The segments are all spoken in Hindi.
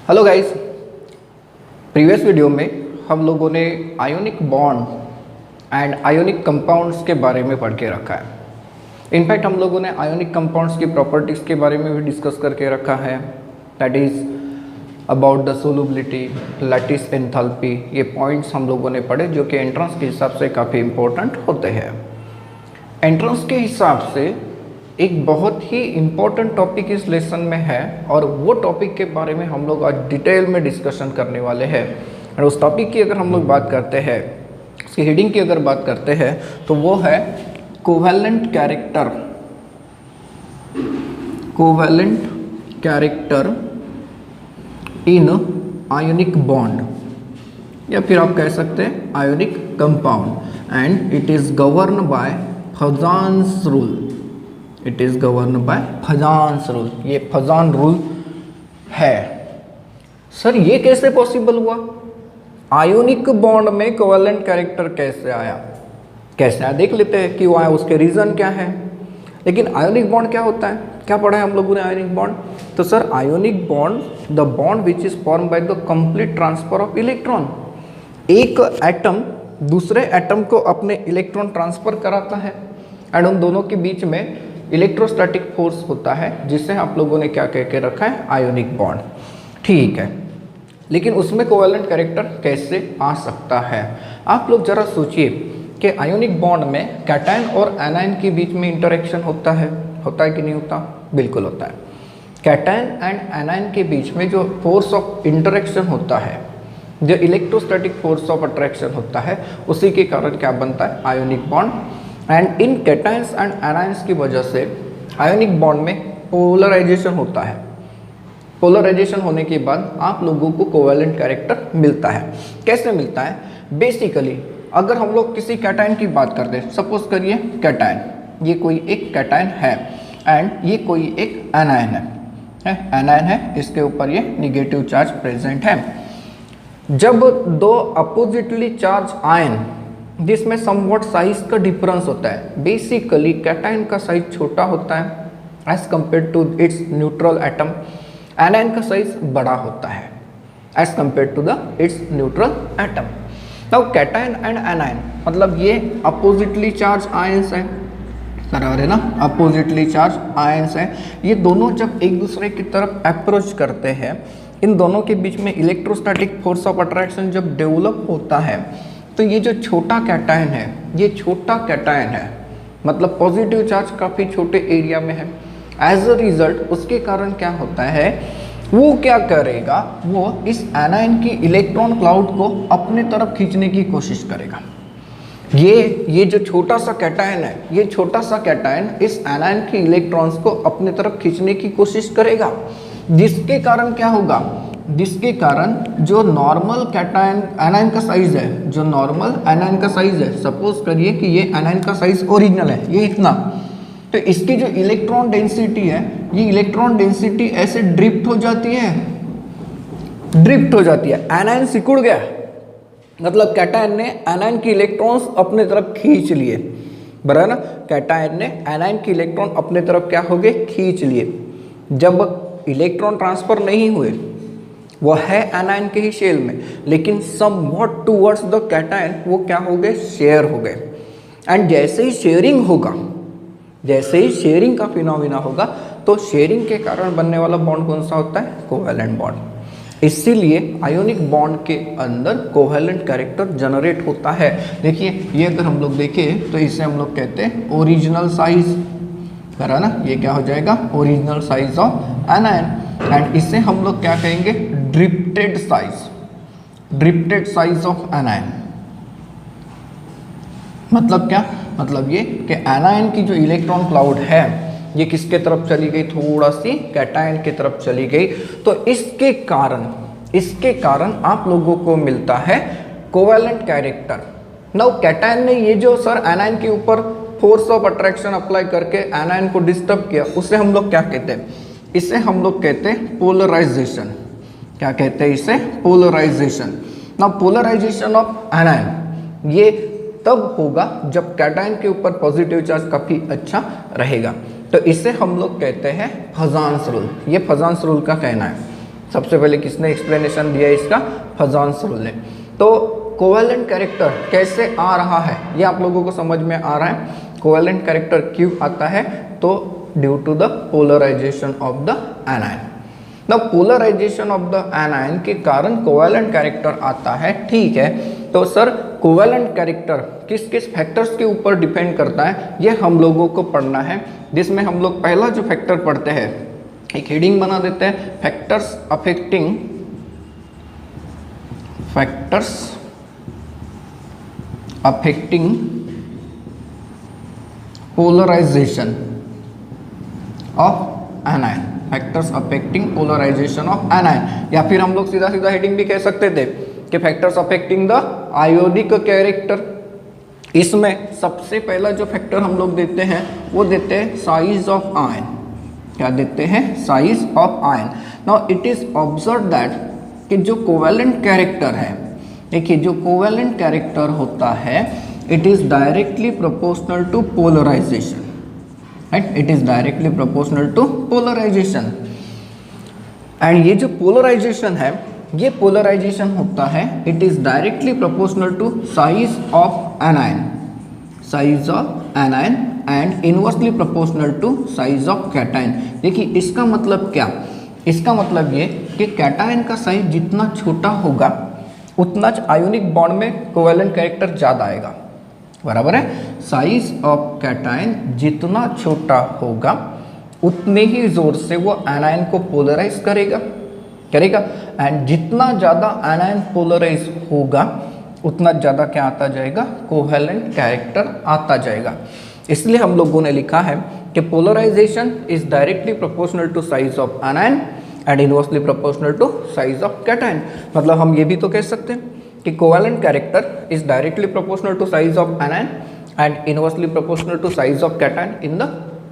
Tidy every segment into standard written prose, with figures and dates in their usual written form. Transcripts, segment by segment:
हेलो गाइस, प्रीवियस वीडियो में हम लोगों ने ionic bond and ionic compounds के बारे में पढ़ के रखा है। इनफैक्ट हम लोगों ने आयोनिक कंपाउंड्स की प्रॉपर्टीज़ के बारे में भी डिस्कस करके रखा है, that is about the solubility, lattice enthalpy. ये पॉइंट्स हम लोगों ने पढ़े जो कि एंट्रेंस के हिसाब से काफ़ी इंपॉर्टेंट होते हैं। एंट्रेंस के हिसाब से एक बहुत ही इम्पोर्टेंट टॉपिक इस लेसन में है और वो टॉपिक के बारे में हम लोग आज डिटेल में डिस्कशन करने वाले हैं। और उस टॉपिक की अगर हम लोग बात करते हैं, उसकी हेडिंग की अगर बात करते हैं तो वो है covalent character. Covalent character in ionic bond या फिर आप कह सकते हैं ionic compound, and it is govern by फजान्स rule. It is govern by फजान्स rule. ये फजान रूल है। सर ये कैसे पॉसिबल हुआ? आयोनिक बॉन्ड में कोवैलेंट कैरेक्टर कैसे आया? देख लेते हैं कि वो आया, उसके रीजन क्या है। लेकिन आयोनिक बॉन्ड क्या होता है, क्या पढ़ा है हम लोगों ने आयोनिक बॉन्ड? तो sir ionic bond, the bond which is form by the complete transfer of electron. एक एटम दूसरे एटम को अपने इलेक्ट्रॉन ट्रांसफर कराता है एंड उन दोनों के बीच में इलेक्ट्रोस्टैटिक फोर्स होता है, जिसे आप लोगों ने क्या कह के रखा है, आयोनिक बॉन्ड। ठीक है, लेकिन उसमें कोवैलेंट कैरेक्टर कैसे आ सकता है? आप लोग जरा सोचिए कि आयोनिक बॉन्ड में कैटायन और एनायन के बीच में इंटरेक्शन होता है कि नहीं होता? बिल्कुल होता है। कैटायन एंड एनायन के बीच में जो फोर्स ऑफ इंटरेक्शन होता है, जो इलेक्ट्रोस्टैटिक फोर्स ऑफ अट्रैक्शन होता है, उसी के कारण क्या बनता है, ionic bond. And in cations and anions की वजह से आयोनिक बॉन्ड में पोलराइजेशन होता है। पोलराइजेशन होने के बाद आप लोगों को कोवैलेंट कैरेक्टर मिलता है। कैसे मिलता है? बेसिकली अगर हम लोग किसी कैटायन की बात करते हैं, सपोज करिए कैटायन, ये कोई एक कैटायन है एंड ये कोई एक एनायन है, एनायन है, इसके ऊपर ये निगेटिव चार्ज प्रेजेंट है। जब दो अपोजिटली चार्ज आयन जिसमें समवॉट साइज का डिफरेंस होता है, बेसिकली कैटायन का साइज छोटा होता है as compare to its neutral atom, anion का साइज बड़ा होता है as compare to the its neutral atom. Now cation and anion मतलब ये अपोजिटली चार्ज आयंस है, बराबर है ना, अपोजिटली चार्ज आयंस है। ये दोनों जब एक दूसरे की तरफ अप्रोच करते हैं, इन दोनों के बीच में इलेक्ट्रोस्टैटिक फोर्स ऑफ अट्रैक्शन जब डेवलप होता है, तो ये जो छोटा कैटायन है, ये छोटा कैटायन है, मतलब पॉजिटिव चार्ज काफ़ी छोटे एरिया में है। एज अ रिजल्ट उसके कारण क्या होता है, वो क्या करेगा, वो इस एनायन की इलेक्ट्रॉन क्लाउड को अपने तरफ खींचने की कोशिश करेगा। ये जो छोटा सा कैटायन है, ये छोटा सा कैटायन इस एनायन की इलेक्ट्रॉन्स को अपने तरफ खींचने की कोशिश करेगा, जिसके कारण क्या होगा, जिसके कारण जो नॉर्मल कैटायन एनायन का साइज है, जो नॉर्मल एनायन का साइज है, सपोज करिए कि ये एनायन का साइज ओरिजिनल है, ये इतना, तो इसकी जो इलेक्ट्रॉन डेंसिटी है, ये इलेक्ट्रॉन डेंसिटी ऐसे ड्रिफ्ट हो जाती है, एनायन सिकुड़ गया, मतलब कैटायन ने एनायन की इलेक्ट्रॉन्स अपने तरफ खींच लिए, बराबर ना। कैटायन ने एनायन की इलेक्ट्रॉन अपने तरफ क्या हो गए, खींच लिए। जब इलेक्ट्रॉन ट्रांसफर नहीं हुए, वो है एनायन के ही शेल में, लेकिन समवॉट टुवर्ड्स द कैटायन वो क्या हो गए, शेयर हो गए। एंड जैसे ही शेयरिंग होगा, जैसे ही शेयरिंग का फिनोमिना होगा, तो शेयरिंग के कारण बनने वाला बॉन्ड कौन सा होता है, कोवैलेंट बॉन्ड। इसीलिए आयोनिक बॉन्ड के अंदर कोवैलेंट कैरेक्टर जनरेट होता है। देखिए ये अगर हम लोग देखें तो इसे हम लोग कहते हैं ओरिजिनल साइज, है ना, ये क्या हो जाएगा, original size of anion. And इसे हम लोग क्या कहेंगे, ड्रिफ्टेड साइज ऑफ एनायन। मतलब क्या, मतलब ये कि एनायन की जो इलेक्ट्रॉन क्लाउड है, ये किसके तरफ चली गई, थोड़ा सी कैटायन की तरफ चली गई, तो इसके कारण आप लोगों को मिलता है कोवैलेंट कैरेक्टर। नाउ कैटायन ने ये जो सर एनायन के ऊपर फोर्स ऑफ अट्रैक्शन अप्लाई करके एनायन को डिस्टर्ब किया, उसे हम लोग क्या कहते हैं, इसे हम लोग कहते हैं पोलराइजेशन। क्या कहते हैं इसे, polarisation. Now polarisation of anion ये तब होगा जब कैटायन के ऊपर पॉजिटिव चार्ज काफ़ी अच्छा रहेगा, तो इसे हम लोग कहते हैं फजान्स रूल। ये फजान्स रूल का कहना है। सबसे पहले किसने एक्सप्लेनेशन दिया इसका? फजान्स-रुल ने। तो कोवेलेंट कैरेक्टर कैसे आ रहा है ये आप लोगों को समझ में आ रहा है। कोवेलेंट कैरेक्टर क्यों आता है? तो due to the polarisation of the anion. The polarisation of the anion के कारण कोवेलेंट कैरेक्टर आता है, ठीक है। तो सर कोवेलेंट कैरेक्टर किस किस फैक्टर्स के ऊपर डिपेंड करता है ये हम लोगों को पढ़ना है, जिसमें हम लोग पहला जो फैक्टर पढ़ते हैं, एक हेडिंग बना देते हैं, factors affecting polarisation of anion, factors affecting polarisation of anion. या फिर हम लोग सीधा सीधा हेडिंग भी कह सकते थे कि factors affecting the ionic character. इसमें सबसे पहला जो फैक्टर हम लोग देते हैं वो देते हैं साइज ऑफ आयन। क्या देते हैं? Size of ion. Now it is observe that कि जो कोवेलेंट कैरेक्टर है, देखिए जो कोवेलेंट कैरेक्टर होता है it is directly proportional to polarisation, right? It is directly proportional to polarisation. And ये जो पोलराइजेशन है, ये पोलराइजेशन होता है it is directly proportional to size of anion, size of anion and inversely proportional to size of cation. देखिए इसका मतलब क्या? इसका मतलब ये कि कैटायन का साइज जितना छोटा होगा उतना आयोनिक बॉन्ड में कोवेलेंट कैरेक्टर ज़्यादा आएगा, बराबर है। साइज ऑफ कैटायन जितना छोटा होगा उतने ही जोर से वो एनायन को पोलराइज करेगा एंड जितना ज़्यादा एनायन पोलराइज होगा उतना ज़्यादा क्या आता जाएगा? कोवेलेंट कैरेक्टर आता जाएगा। इसलिए हम लोगों ने लिखा है कि polarisation is directly proportional to size of anion and inversely proportional to size of cation. मतलब हम ये भी तो कह सकते हैं कि covalent character is directly proportional to size of anion and inversely proportional to size of cation in the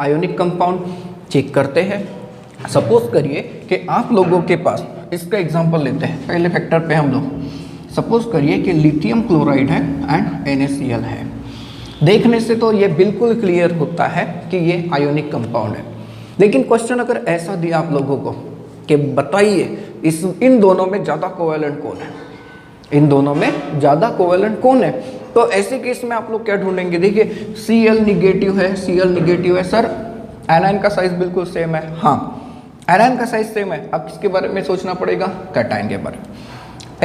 ionic compound. Check करते हैं। सपोज करिए कि आप लोगों के पास, इसका एग्जांपल लेते हैं पहले फैक्टर पे हम लोग। सपोज करिए कि लिथियम क्लोराइड है एंड NaCl है। देखने से तो ये बिल्कुल क्लियर होता है कि ये आयोनिक कंपाउंड है, लेकिन क्वेश्चन अगर ऐसा दिया आप लोगों को कि बताइए इन दोनों में ज़्यादा कोवेलेंट कौन है, इन दोनों में ज़्यादा कोवेलेंट कौन है, तो ऐसे केस में आप लोग क्या ढूंढेंगे? देखिए Cl निगेटिव है, Cl निगेटिव है, सर एनायन का साइज बिल्कुल सेम है। हाँ, एनायन का साइज सेम है। अब किसके बारे में सोचना पड़ेगा? कैटायन के बारे में।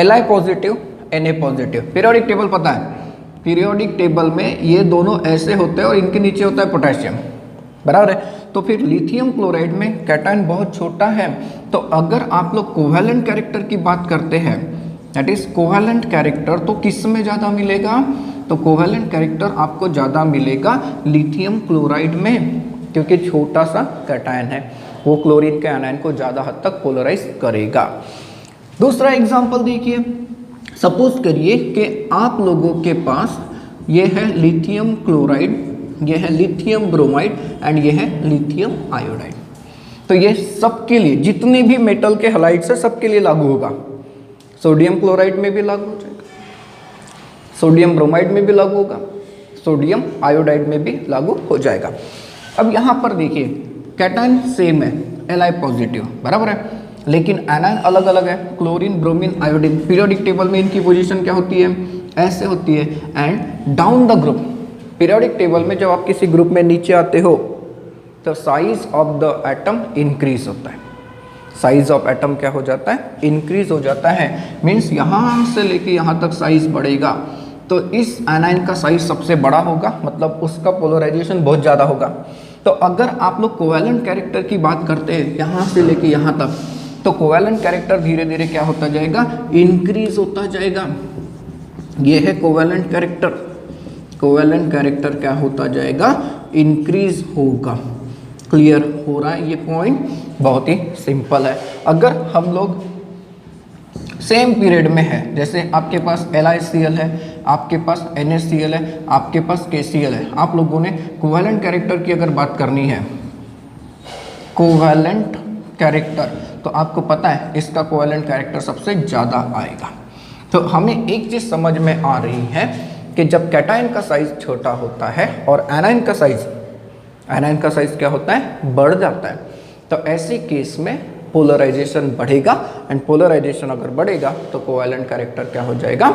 Li positive, Na positive. Periodic table पता है, पीरियोडिक टेबल में ये दोनों ऐसे होते हैं और इनके नीचे होता है पोटेशियम, बराबर है। तो फिर लिथियम क्लोराइड में कैटायन बहुत छोटा है, तो अगर आप लोग कोवेलेंट कैरेक्टर की बात करते हैं, दैट इज कोवेलेंट कैरेक्टर, तो किस में ज़्यादा मिलेगा? तो कोवेलेंट कैरेक्टर आपको ज़्यादा मिलेगा लिथियम क्लोराइड में, क्योंकि छोटा सा कैटायन है, वो क्लोरीन के आयन को ज़्यादा हद तक पोलराइज करेगा। दूसरा एग्जांपल देखिए। सपोज करिए कि आप लोगों के पास ये है लिथियम क्लोराइड, ये है लिथियम ब्रोमाइड एंड ये है लिथियम आयोडाइड। तो ये सबके लिए, जितने भी मेटल के हैलाइड्स है सबके लिए लागू होगा। सोडियम क्लोराइड में भी लागू हो जाएगा, सोडियम ब्रोमाइड में भी लागू होगा, सोडियम आयोडाइड में भी लागू हो जाएगा। अब यहाँ पर देखिए कैटायन सेम है, Li पॉजिटिव, बराबर है, लेकिन एनायन अलग अलग है, chlorine, bromine, iodine. Periodic table में इनकी पोजीशन क्या होती है? ऐसे होती है। And down the group, periodic table में जब आप किसी ग्रुप में नीचे आते हो तो size of the atom increase होता है। साइज ऑफ एटम क्या हो जाता है? इंक्रीज हो जाता है। मीन्स यहाँ से लेके यहाँ तक साइज बढ़ेगा, तो इस एनायन का साइज सबसे बड़ा होगा, मतलब उसका पोलराइजेशन बहुत ज़्यादा होगा। तो अगर आप लोग कोवेलेंट कैरेक्टर की बात करते हैं यहाँ से लेके यहाँ तक, तो कोवेलेंट कैरेक्टर धीरे धीरे क्या होता जाएगा? इंक्रीज होता जाएगा। ये है कोवेलेंट कैरेक्टर। कोवेलेंट कैरेक्टर क्या होता जाएगा? इंक्रीज होगा। क्लियर हो रहा है ये पॉइंट? बहुत ही सिंपल है। अगर हम लोग सेम पीरियड में है, जैसे आपके पास LiCl है, आपके पास NaCl है, आपके पास KCl है, आप लोगों ने कोवेलेंट कैरेक्टर की अगर बात करनी है, कोवेलेंट कैरेक्टर, तो आपको पता है इसका कोवेलेंट कैरेक्टर सबसे ज़्यादा आएगा। तो हमें एक चीज़ समझ में आ रही है कि जब कैटायन का साइज छोटा होता है और एनायन का साइज क्या होता है? बढ़ जाता है। तो ऐसे केस में पोलराइजेशन बढ़ेगा, एंड पोलराइजेशन अगर बढ़ेगा तो कोवैलेंट कैरेक्टर क्या हो जाएगा,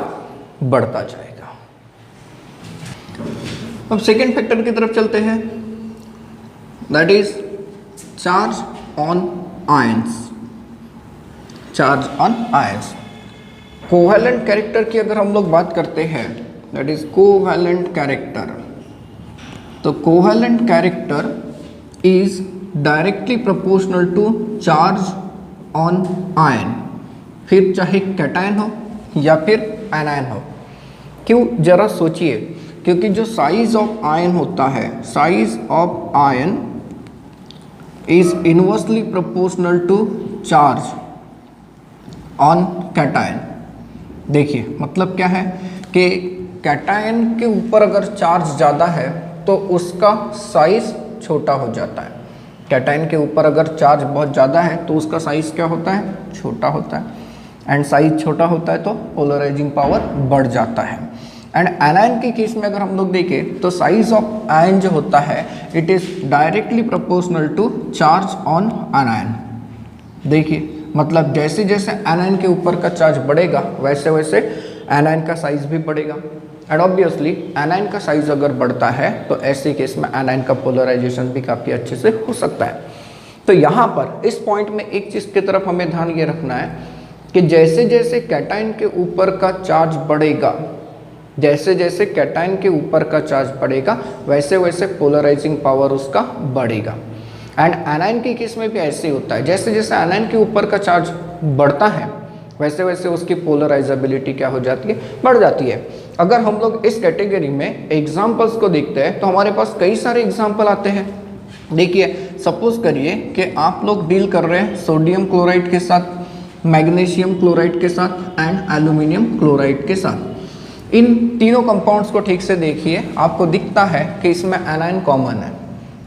बढ़ता जाएगा। अब सेकेंड फैक्टर की तरफ चलते हैं, that is charge on ions. Charge on ions, covalent character की अगर हम लोग बात करते हैं, दैट इज कोवैलेंट कैरेक्टर। तो covalent character is directly proportional to charge on ion, फिर चाहे कैटायन हो या फिर एनायन हो। क्यों, जरा सोचिए, क्योंकि जो साइज ऑफ आयन होता है, size of ion is inversely proportional to charge on cation. देखिए मतलब क्या है कि कैटायन के ऊपर अगर चार्ज ज़्यादा है तो उसका साइज छोटा हो जाता है। कैटायन के ऊपर अगर चार्ज बहुत ज़्यादा है तो उसका साइज क्या होता है, छोटा होता है, एंड साइज छोटा होता है तो पोलराइजिंग पावर बढ़ जाता है। एंड एनायन के केस में अगर हम लोग देखें तो साइज ऑफ आयन जो होता है it is directly proportional to charge on anion. देखिए मतलब जैसे जैसे एनायन के ऊपर का चार्ज बढ़ेगा वैसे वैसे एनायन का साइज भी बढ़ेगा, एंड ऑब्वियसली एनायन का साइज अगर बढ़ता है तो ऐसे केस में एनायन का पोलराइजेशन भी काफ़ी अच्छे से हो सकता है। तो यहाँ पर इस पॉइंट में एक चीज़ की तरफ हमें ध्यान ये रखना है कि जैसे जैसे कैटायन के ऊपर का चार्ज बढ़ेगा, जैसे जैसे कैटायन के ऊपर का चार्ज बढ़ेगा वैसे वैसे पोलराइजिंग पावर उसका बढ़ेगा। एंड एनायन के केस में भी ऐसे ही होता है, जैसे जैसे एनायन के ऊपर का चार्ज बढ़ता है वैसे वैसे उसकी पोलराइजेबिलिटी क्या हो जाती है, बढ़ जाती है। अगर हम लोग इस कैटेगरी में एग्जाम्पल्स को देखते हैं तो हमारे पास कई सारे एग्जाम्पल आते हैं। देखिए सपोज करिए कि आप लोग डील कर रहे हैं सोडियम क्लोराइड के साथ, मैग्नीशियम क्लोराइड के साथ एंड एल्यूमिनियम क्लोराइड के साथ। इन तीनों कंपाउंड्स को ठीक से देखिए, आपको दिखता है कि इसमें एनायन कॉमन है,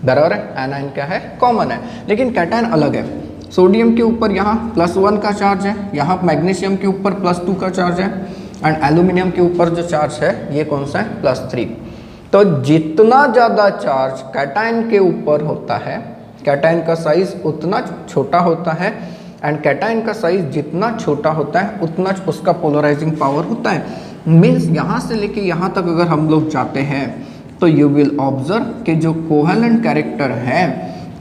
बराबर है, एनायन क्या है, कॉमन है, लेकिन कैटायन अलग है। सोडियम के ऊपर यहाँ +1 का चार्ज है, यहाँ मैग्नीशियम के ऊपर +2 का चार्ज है, एंड एल्यूमिनियम के ऊपर जो चार्ज है ये कौन सा है, +3। तो जितना ज़्यादा चार्ज कैटायन के ऊपर होता है, कैटायन का साइज उतना छोटा होता है, एंड कैटायन का साइज जितना छोटा होता है उतना उसका पोलराइजिंग पावर होता है। मीन्स यहाँ से लेके यहाँ तक अगर हम लोग जाते हैं तो यू विल ऑब्जर्व कि जो कोवैलेंट कैरेक्टर है,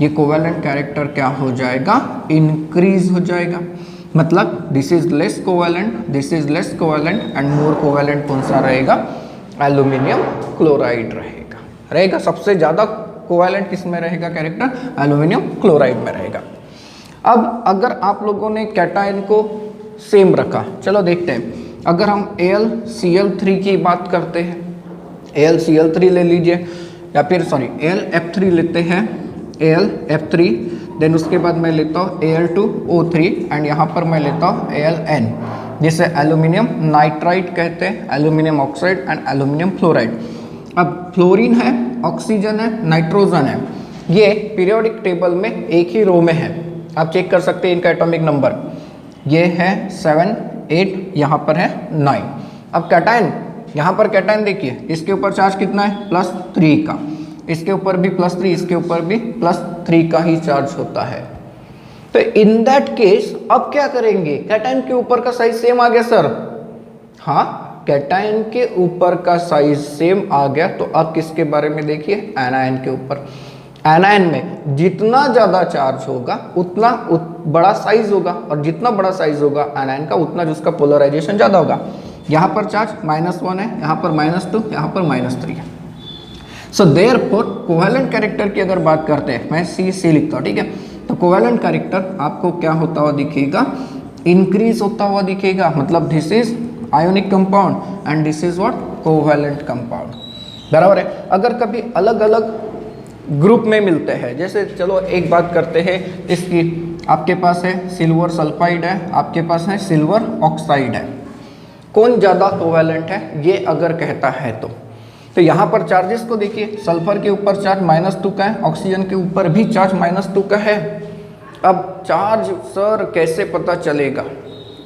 ये कोवैलेंट कैरेक्टर क्या हो जाएगा, इंक्रीज हो जाएगा। मतलब this is less covalent, this is less covalent, and more covalent कौन सा रहेगा, एल्यूमिनियम क्लोराइड रहेगा। सबसे ज़्यादा कोवैलेंट किस में रहेगा कैरेक्टर, एल्यूमिनियम क्लोराइड में रहेगा। अब अगर आप लोगों ने कैटायन को सेम रखा, चलो देखते हैं, अगर हम AlCl3 की बात करते हैं, AlCl3 ले लीजिए, या फिर सॉरी AlF3 लेते हैं, AlF3, देन उसके बाद मैं लेता हूँ Al2O3, एंड यहाँ पर मैं लेता हूँ Aln, जिसे एल्यूमिनियम नाइट्राइड कहते हैं, aluminium oxide and aluminium fluoride. अब फ्लोरीन है, ऑक्सीजन है, नाइट्रोजन है, ये पीरियोडिक टेबल में एक ही रो में है, आप चेक कर सकते हैं इनका एटॉमिक नंबर, ये है 7, 8, यहाँ पर है 9। अब कैटायन, यहाँ पर कैटायन देखिए, इसके ऊपर चार्ज कितना है, +3 का, इसके ऊपर भी +3, इसके ऊपर भी +3 का ही चार्ज होता है। तो इन दैट केस अब क्या करेंगे, कैटायन के ऊपर का साइज सेम आ गया सर, हाँ कैटायन के ऊपर का साइज सेम आ गया, तो अब किसके बारे में देखिए, एनायन के ऊपर। एनायन में जितना ज़्यादा चार्ज होगा उतना बड़ा साइज होगा, और जितना बड़ा साइज होगा एनायन का उतना जिसका पोलराइजेशन ज़्यादा होगा। यहाँ पर चार्ज -1 है, यहाँ पर -2, यहाँ पर -3 है। सो देयरफॉर कोवैलेंट कैरेक्टर की अगर बात करते हैं, मैं C लिखता हूँ, ठीक है, तो कोवैलेंट कैरेक्टर आपको क्या होता हुआ दिखेगा, इंक्रीज होता हुआ दिखेगा। मतलब this is ionic compound and this is what, covalent compound, बराबर है। अगर कभी अलग अलग ग्रुप में मिलते हैं, जैसे चलो एक बात करते हैं इसकी, आपके पास है सिल्वर सल्फाइड है, आपके पास है सिल्वर ऑक्साइड है, कौन ज़्यादा कोवैलेंट है ये अगर कहता है तो यहाँ पर चार्जेस को देखिए, सल्फर के ऊपर चार्ज -2 का है, ऑक्सीजन के ऊपर भी चार्ज -2 का है। अब चार्ज सर कैसे पता चलेगा,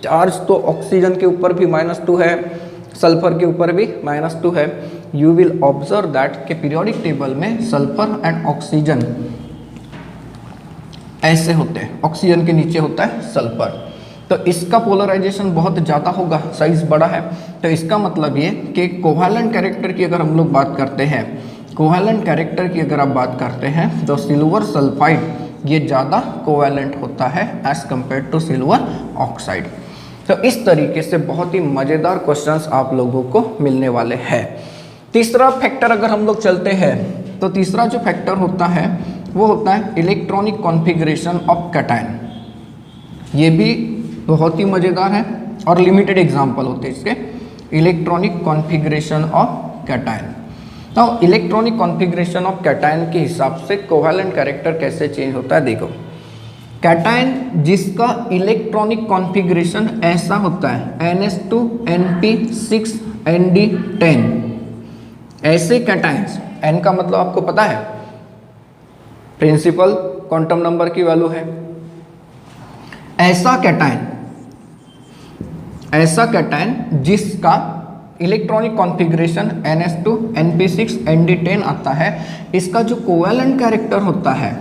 चार्ज तो ऑक्सीजन के ऊपर भी -2 है, सल्फर के ऊपर भी -2 है। यू विल ऑब्जर्व दैट के पीरियोडिक टेबल में सल्फर एंड ऑक्सीजन ऐसे होते हैं, ऑक्सीजन के नीचे होता है सल्फर, तो इसका पोलराइजेशन बहुत ज़्यादा होगा, साइज बड़ा है। तो इसका मतलब ये कि कोवैलेंट कैरेक्टर की अगर हम लोग बात करते हैं, कोवैलेंट कैरेक्टर की अगर आप बात करते हैं तो सिल्वर सल्फाइड ये ज़्यादा कोवैलेंट होता है as compare to silver oxide. तो इस तरीके से बहुत ही मज़ेदार क्वेश्चंस आप लोगों को मिलने वाले हैं। तीसरा फैक्टर अगर हम लोग चलते हैं तो तीसरा जो फैक्टर होता है वो होता है इलेक्ट्रॉनिक कॉन्फ़िगरेशन ऑफ कैटायन। ये भी बहुत ही मज़ेदार है और लिमिटेड एग्जाम्पल होते हैं इसके। इलेक्ट्रॉनिक कॉन्फ़िगरेशन ऑफ कैटायन, तो इलेक्ट्रॉनिक कॉन्फ़िगरेशन ऑफ कैटायन के हिसाब से कोवैलेंट कैरेक्टर कैसे चेंज होता है। देखो, कैटायन जिसका इलेक्ट्रॉनिक कॉन्फ़िगरेशन ऐसा होता है NH2 NP6 ND10, ऐसे कैटायंस, N का मतलब आपको पता है प्रिंसिपल क्वांटम नंबर की वैल्यू है। ऐसा कैटायन जिसका electronic configuration NH2 NP6 ND10 आता है, इसका जो कोवैलेंट कैरेक्टर होता है,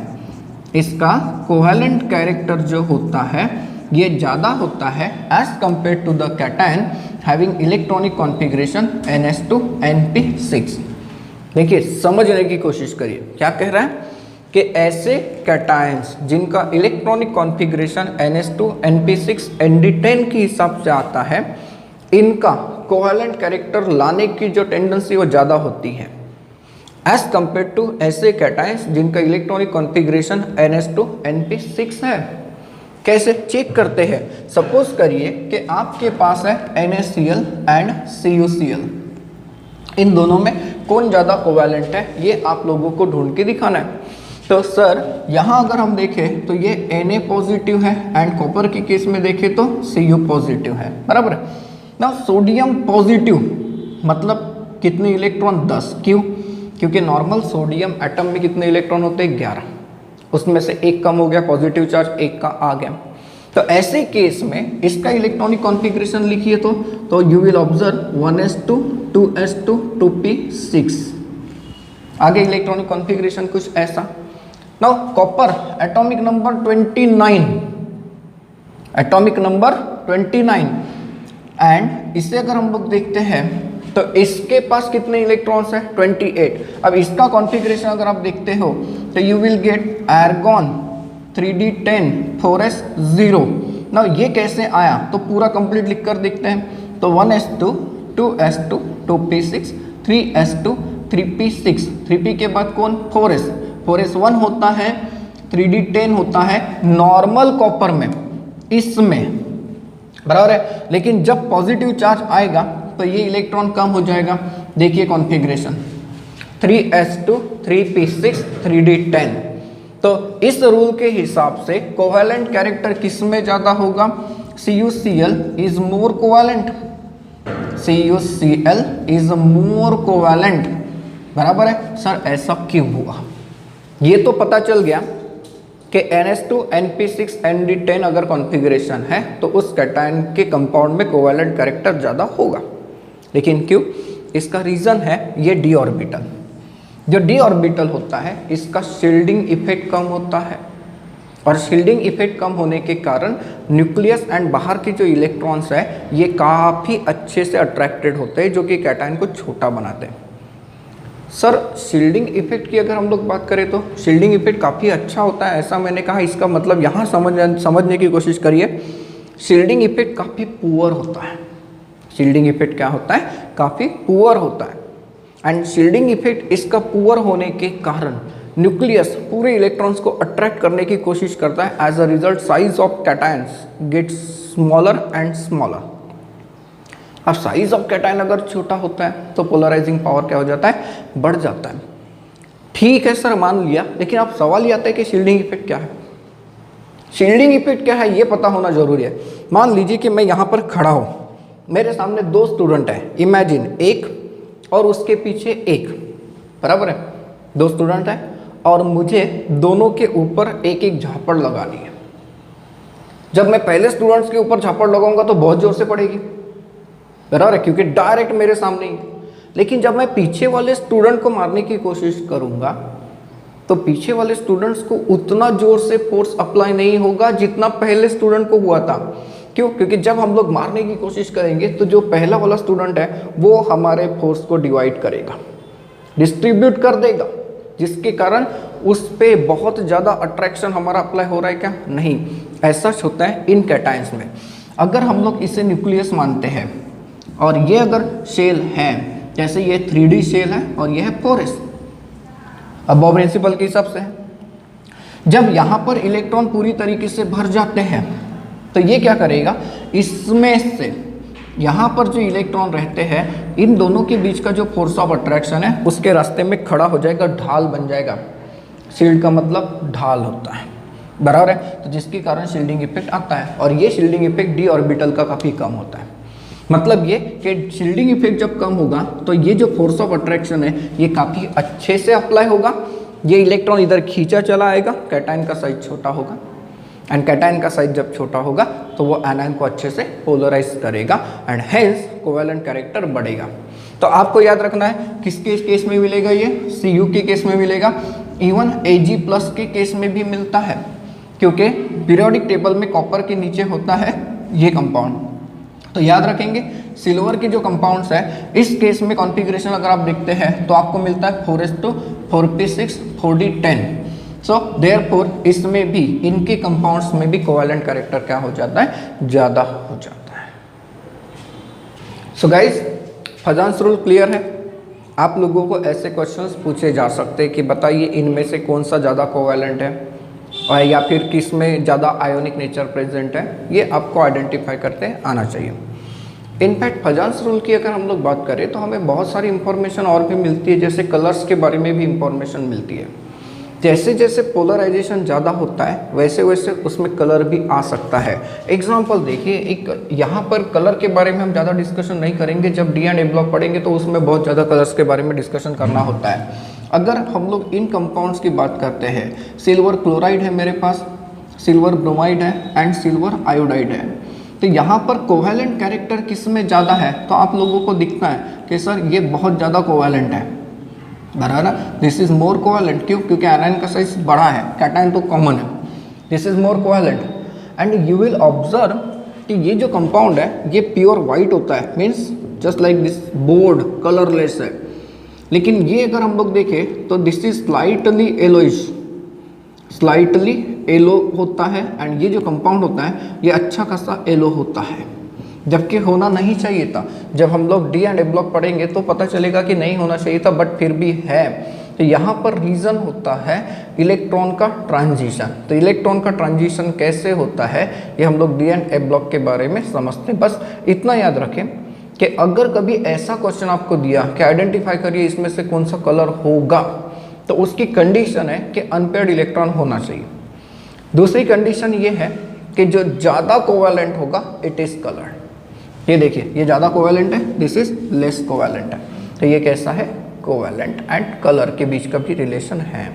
इसका कोवैलेंट कैरेक्टर जो होता है ये ज़्यादा होता है as compare to the cation having electronic configuration NH2 NP6। देखिए, समझने की कोशिश करिए, क्या कह रहा है कि ऐसे कैटायंस जिनका electronic configuration NH2 NP6 ND10 के हिसाब से आता है, इनका कोवैलेंट कैरेक्टर लाने की जो टेंडेंसी वो ज़्यादा होती है एज कंपेयर टू ऐसे कैटायंस जिनका इलेक्ट्रॉनिक कॉन्फ़िगरेशन NH2 NP6 है। कैसे चेक करते हैं? सपोज करिए कि आपके पास है NaCl एंड CuCl, इन दोनों में कौन ज़्यादा कोवैलेंट है ये आप लोगों को ढूंढ के दिखाना है। तो सर यहाँ अगर हम देखें तो ये Na पॉजिटिव है एंड कॉपर के केस में देखें तो Cu पॉजिटिव है, बराबर है ना। सोडियम पॉजिटिव मतलब कितने इलेक्ट्रॉन? 10। क्यों? क्योंकि नॉर्मल सोडियम एटम में कितने इलेक्ट्रॉन होते हैं? 11, उसमें से एक कम हो गया, पॉजिटिव चार्ज एक का आ गया। तो ऐसे केस में इसका इलेक्ट्रॉनिक कॉन्फ़िगरेशन लिखिए तो you will observe 1s2 2s2 2p6। आगे इलेक्ट्रॉनिक कॉन्फ़िगरेशन कुछ ऐसा। Now copper atomic number 29, atomic number 29, and इसे अगर हम लोग देखते हैं तो इसके पास कितने इलेक्ट्रॉन्स है? 28। अब इसका कॉन्फ़िगरेशन अगर आप देखते हो तो you will get argon 3d10 4s0। ना ये कैसे आया तो पूरा कंप्लीट लिख कर देखते हैं। तो 1s2 2s2 2p6 3s2 3p6, 3p के बाद कौन? 4s, 4s1 होता है, 3d10 होता है नॉर्मल कॉपर में, इसमें, बराबर है। लेकिन जब पॉजिटिव चार्ज आएगा तो ये इलेक्ट्रॉन कम हो जाएगा। देखिए कॉन्फ़िगरेशन 3s2 3p6 3d10। तो इस रूल के हिसाब से कोवैलेंट कैरेक्टर किस में ज़्यादा होगा? CuCl is more covalent, CuCl is more covalent, बराबर है। सर ऐसा क्यों हुआ? ये तो पता चल गया कि NH2 NP6 ND10 अगर कॉन्फ़िगरेशन है तो उस कैटायन के कंपाउंड में कोवैलेंट कैरेक्टर ज़्यादा होगा, लेकिन क्यों? इसका रीज़न है ये d ऑर्बिटल। जो d ऑर्बिटल होता है इसका शील्डिंग इफेक्ट कम होता है, और शील्डिंग इफेक्ट कम होने के कारण न्यूक्लियस एंड बाहर के जो इलेक्ट्रॉन्स है ये काफ़ी अच्छे से अट्रैक्टेड होते हैं, जो कि कैटायन को छोटा बनाते हैं। सर शील्डिंग इफेक्ट की अगर हम लोग बात करें तो शील्डिंग इफेक्ट काफ़ी अच्छा होता है, ऐसा मैंने कहा। इसका मतलब यहाँ समझने की कोशिश करिए, शील्डिंग इफेक्ट काफ़ी पुअर होता है। शील्डिंग इफेक्ट क्या होता है? काफ़ी पुअर होता है। एंड शील्डिंग इफेक्ट इसका पुअर होने के कारण न्यूक्लियस पूरे इलेक्ट्रॉन्स को अट्रैक्ट करने की कोशिश करता है। As a result size of cations gets smaller and smaller. अब साइज ऑफ कैटायन अगर छोटा होता है तो पोलराइजिंग पावर क्या हो जाता है? बढ़ जाता है। ठीक है सर, मान लिया, लेकिन अब सवाल ये आता है कि शील्डिंग इफेक्ट क्या है? शील्डिंग इफेक्ट क्या है ये पता होना जरूरी है। मान लीजिए कि मैं यहाँ पर खड़ा हूँ, मेरे सामने दो स्टूडेंट हैं, इमेजिन, एक और उसके पीछे एक, बराबर है। दो स्टूडेंट हैं और मुझे दोनों के ऊपर एक एक झापड़ लगानी है। जब मैं पहले स्टूडेंट्स के ऊपर झापड़ लगाऊंगा तो बहुत जोर से पड़ेगी, बराबर है, क्योंकि डायरेक्ट मेरे सामने ही। लेकिन जब मैं पीछे वाले स्टूडेंट को मारने की कोशिश करूंगा तो पीछे वाले स्टूडेंट्स को उतना जोर से फोर्स अप्लाई नहीं होगा जितना पहले स्टूडेंट को हुआ था। क्यों? क्योंकि जब हम लोग मारने की कोशिश करेंगे तो जो पहला वाला स्टूडेंट है वो हमारे फोर्स को डिवाइड करेगा, डिस्ट्रीब्यूट कर देगा, जिसके कारण उस पे बहुत ज़्यादा अट्रैक्शन हमारा अप्लाई हो रहा है क्या? नहीं। ऐसा होता है इन कैटायंस में। अगर हम लोग इसे न्यूक्लियस मानते हैं और ये अगर शेल है, जैसे ये 3D शेल है और ये है पोरस, अब बॉब प्रिंसिपल के हिसाब से है, जब यहाँ पर इलेक्ट्रॉन पूरी तरीके से भर जाते हैं तो ये क्या करेगा, इसमें से यहाँ पर जो इलेक्ट्रॉन रहते हैं इन दोनों के बीच का जो फोर्स ऑफ अट्रैक्शन है उसके रास्ते में खड़ा हो जाएगा, ढाल बन जाएगा। शील्ड का मतलब ढाल होता है, बराबर है। तो जिसके कारण शील्डिंग इफेक्ट आता है और ये शील्डिंग इफेक्ट डी ऑर्बिटल का काफ़ी कम होता है। मतलब ये कि शील्डिंग इफेक्ट जब कम होगा तो ये जो फोर्स ऑफ अट्रैक्शन है ये काफ़ी अच्छे से अप्लाई होगा। ये इलेक्ट्रॉन इधर खींचा चला आएगा, कैटायन का साइज छोटा होगा, एंड कैटायन का साइज जब छोटा होगा तो वो एनायन को अच्छे से पोलराइज करेगा एंड हेंस कोवेलेंट कैरेक्टर बढ़ेगा। तो आपको याद रखना है किसके केस में मिलेगा, ये Cu के केस में मिलेगा, इवन Ag+ के केस में भी मिलता है, क्योंकि पीरियोडिक टेबल में कॉपर के नीचे होता है ये कंपाउंड। तो याद रखेंगे सिल्वर के जो कंपाउंड्स है इस केस में कॉन्फ़िगरेशन अगर आप देखते हैं तो आपको मिलता है 4s2 4p6 4d10। So therefore इसमें भी इनके कंपाउंड्स में भी कोवेलेंट कैरेक्टर क्या हो जाता है, ज़्यादा हो जाता है। So guys Fajans rule clear है। आप लोगों को ऐसे क्वेश्चंस पूछे जा सकते हैं कि बताइए इनमें से कौन सा ज़्यादा कोवेलेंट है और या फिर किस में ज़्यादा आयोनिक नेचर प्रेजेंट है, ये आपको आइडेंटिफाई करते आना चाहिए। इनफैक्ट फजांस रूल की अगर हम लोग बात करें तो हमें बहुत सारी इंफॉर्मेशन और भी मिलती है, जैसे कलर्स के बारे में भी इंफॉर्मेशन मिलती है। जैसे जैसे पोलराइजेशन ज़्यादा होता है वैसे वैसे उसमें कलर भी आ सकता है। एग्जाम्पल देखिए, एक यहाँ पर कलर के बारे में हम ज़्यादा डिस्कशन नहीं करेंगे, जब डी एंड ए ब्लॉक पढ़ेंगे तो उसमें बहुत ज़्यादा कलर्स के बारे में डिस्कशन करना होता है। अगर हम लोग इन कंपाउंड्स की बात करते हैं, सिल्वर क्लोराइड है मेरे पास, सिल्वर ब्रोमाइड है एंड सिल्वर आयोडाइड है, तो यहाँ पर कोवेलेंट कैरेक्टर किस में ज़्यादा है? तो आप लोगों को दिखता है कि सर ये बहुत ज़्यादा कोवेलेंट है, बराबर। दिस इज मोर कोवेलेंट, क्यों? क्योंकि एनायन का साइज बड़ा है, कैटायन तो कॉमन है। This is more covalent and you will observe कि ये जो कंपाउंड है ये प्योर वाइट होता है, means just like this board colourless है। लेकिन ये अगर हम लोग देखें तो this is slightly yellowish, slightly yellow होता है एंड ये जो कंपाउंड होता है ये अच्छा खासा येलो होता है, जबकि होना नहीं चाहिए था। जब हम लोग डी एंड ए ब्लॉक पढ़ेंगे तो पता चलेगा कि नहीं होना चाहिए था, बट फिर भी है। तो यहाँ पर रीज़न होता है इलेक्ट्रॉन का ट्रांजिशन। तो इलेक्ट्रॉन का ट्रांजिशन कैसे होता है ये हम लोग डी एंड ए ब्लॉक के बारे में समझते हैं। बस इतना याद रखें कि अगर कभी ऐसा क्वेश्चन आपको दिया कि आइडेंटिफाई करिए इसमें से कौन सा कलर होगा, तो उसकी कंडीशन है कि अनपेयर्ड इलेक्ट्रॉन होना चाहिए। दूसरी कंडीशन ये है कि जो ज़्यादा कोवेलेंट होगा इट इज़ कलर्ड। ये देखिए ये ज़्यादा कोवेलेंट है, दिस इज लेस कोवेलेंट है, तो ये कैसा है, कोवेलेंट, एंड कलर के बीच का भी रिलेशन है।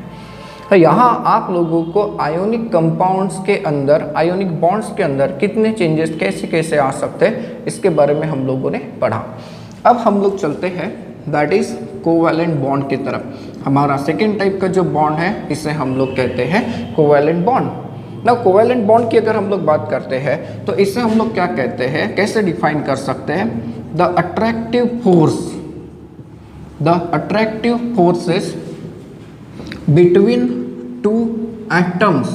तो यहाँ आप लोगों को आयोनिक कंपाउंड्स के अंदर, आयोनिक बॉन्ड्स के अंदर कितने चेंजेस कैसे कैसे आ सकते हैं इसके बारे में हम लोगों ने पढ़ा। अब हम लोग चलते हैं दैट इज कोवेलेंट बॉन्ड की तरफ। हमारा सेकेंड टाइप का जो बॉन्ड है इसे हम लोग कहते हैं कोवेलेंट बॉन्ड। ना कोवेलेंट बॉन्ड की अगर हम लोग बात करते हैं तो इसे हम लोग क्या कहते हैं, कैसे डिफाइन कर सकते हैं? The attractive force, the attractive forces between two atoms,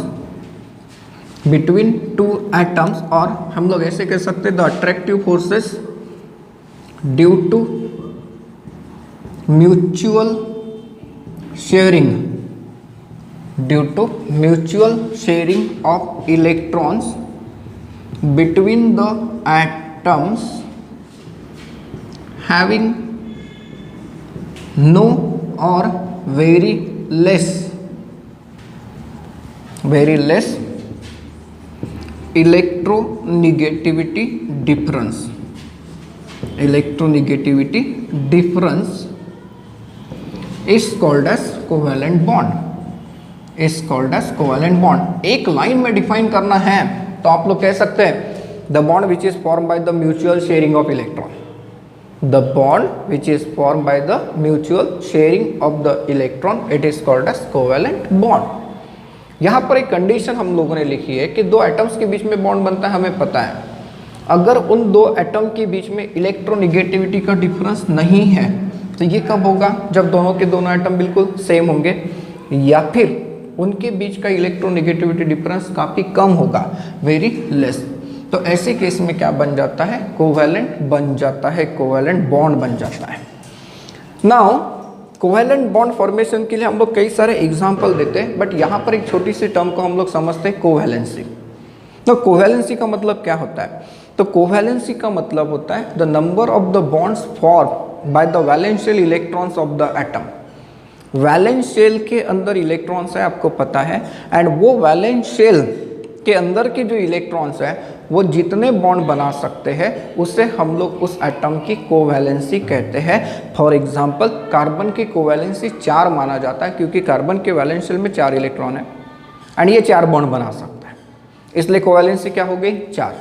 between two atoms, और हम लोग ऐसे कह सकते हैं the attractive forces due to mutual sharing, due to mutual sharing of electrons between the atoms having no or very less electronegativity difference. Electronegativity difference is called as covalent bond. Is called as covalent bond. एक लाइन में डिफाइन करना है तो आप लोग कह सकते हैं the bond which is form by the mutual sharing of electron. The bond which is form by the mutual sharing of the electron, it is called as covalent bond. यहाँ पर एक कंडीशन हम लोगों ने लिखी है कि दो एटम्स के बीच में बॉन्ड बनता है, हमें पता है। अगर उन दो एटम के बीच में इलेक्ट्रोनिगेटिविटी का डिफरेंस नहीं है तो ये कब होगा? जब दोनों के दोनों एटम बिल्कुल सेम होंगे, या फिर उनके बीच का इलेक्ट्रोनिगेटिविटी डिफरेंस काफ़ी कम होगा, वेरी लेस। तो ऐसे केस में क्या बन जाता है? कोवेलेंट बन जाता है, कोवेलेंट बॉन्ड बन जाता है। नाउ कोवेलेंट बॉन्ड फॉर्मेशन के लिए हम लोग कई सारे एग्जाम्पल देते हैं, बट यहाँ पर एक छोटी सी टर्म को हम लोग समझते हैं, कोवेलेंसी। तो कोवेलेंसी का मतलब क्या होता है? तो कोवेलेंसी का मतलब होता है the number of the bonds form by the valence shell electrons of the atom. Valence shell के अंदर इलेक्ट्रॉन्स है, आपको पता है, एंड वो वैलेंस शेल के अंदर के जो इलेक्ट्रॉन्स है वो जितने बॉन्ड बना सकते हैं उससे हम लोग उस एटम की कोवैलेंसी कहते हैं। फॉर एग्जांपल कार्बन की कोवैलेंसी 4 माना जाता है, क्योंकि कार्बन के वैलेंस शेल में 4 इलेक्ट्रॉन है एंड ये 4 बॉन्ड बना सकता है, इसलिए कोवैलेंसी क्या हो गई? 4।